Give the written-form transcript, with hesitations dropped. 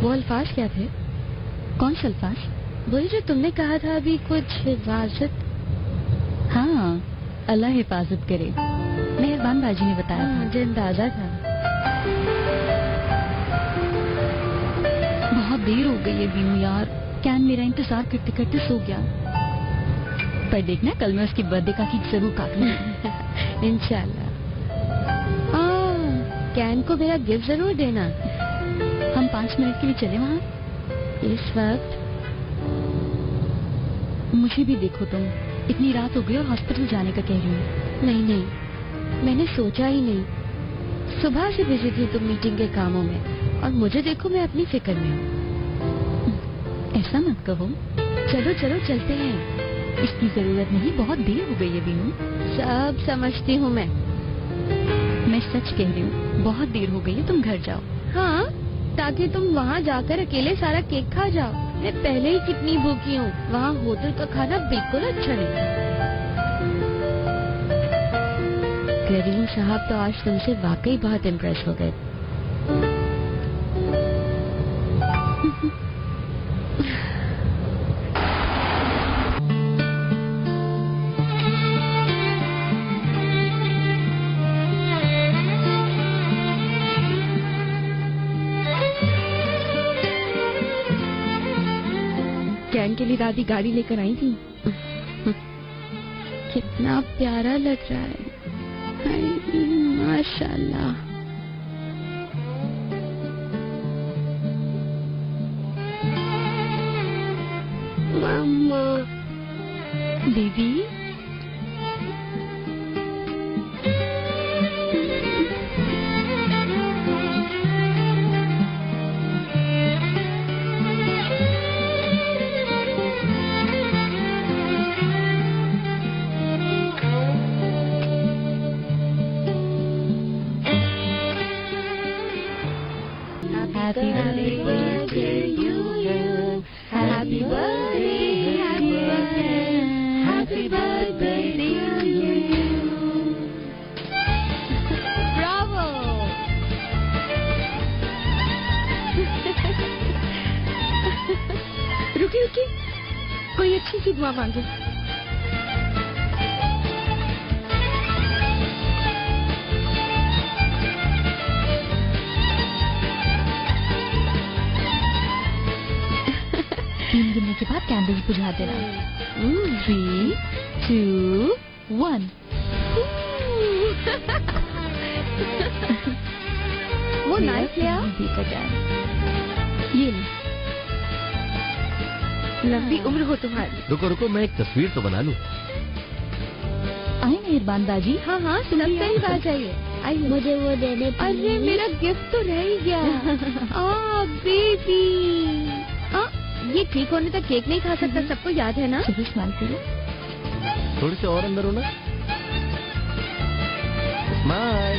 वो अल्फाज क्या थे? कौन सा अल्फाज? वही जो तुमने कहा था अभी, कुछ हिफाजत। हाँ, अल्लाह हिफाजत करे, मेहरबान बाजी ने बताया था। मुझे अंदाजा था। बहुत देर हो गई है बीनू यार, कैन मेरा इंतजार करते करते सो गया। पर देखना कल मैं उसकी बर्थडे का केक जरूर काटूंगी। इंशाल्लाह। कैन को मेरा गिफ्ट जरूर देना। हम 5 मिनट के लिए चले वहाँ इस वक्त? मुझे भी देखो, तुम इतनी रात हो गई और हॉस्पिटल जाने का कह रही हो। नहीं नहीं, मैंने सोचा ही नहीं। सुबह से बिजी थी तुम मीटिंग के कामों में, और मुझे देखो मैं अपनी फिक्र में हूँ। ऐसा मत कहो। चलो चलो चलते हैं। इसकी जरूरत नहीं, बहुत देर हो गई है बीनू। सब समझती हूँ मैं सच कह रही हूँ, बहुत देर हो गई है, तुम घर जाओ। हाँ, ताकि तुम वहाँ जाकर अकेले सारा केक खा जाओ। मैं पहले ही कितनी भूखी हूँ। वहाँ होटल का खाना बिल्कुल अच्छा नहीं। करीम साहब तो आज तुमसे वाकई बहुत इम्प्रेस हो गए। कैन के लिए दादी गाड़ी लेकर आई थी। कितना प्यारा लग रहा है, माशाल्लाह। मम्मा, baby, Happy birthday to you. Happy birthday, happy birthday, happy birthday to you. Bravo! रुकी रुकी, कोई अच्छी सी दुआ मांगे। गिनने के बाद कैंडल्स बुझा देना। 3, 2, 1। वो नाइफ लिया। ये लंबी उम्र हो तुम्हारी। रुको रुको, मैं एक तस्वीर तो बना लूं। आए मेहरबान बाजी। हाँ हाँ, सब सही बात चाहिए। मुझे वो देने। अरे मेरा गिफ्ट तो रह ही गया। बेबी, ये ठीक होने तक केक नहीं खा सकता, सबको याद है ना? स्माइल करो। थोड़ी से और अंदर हो ना। स्माइल।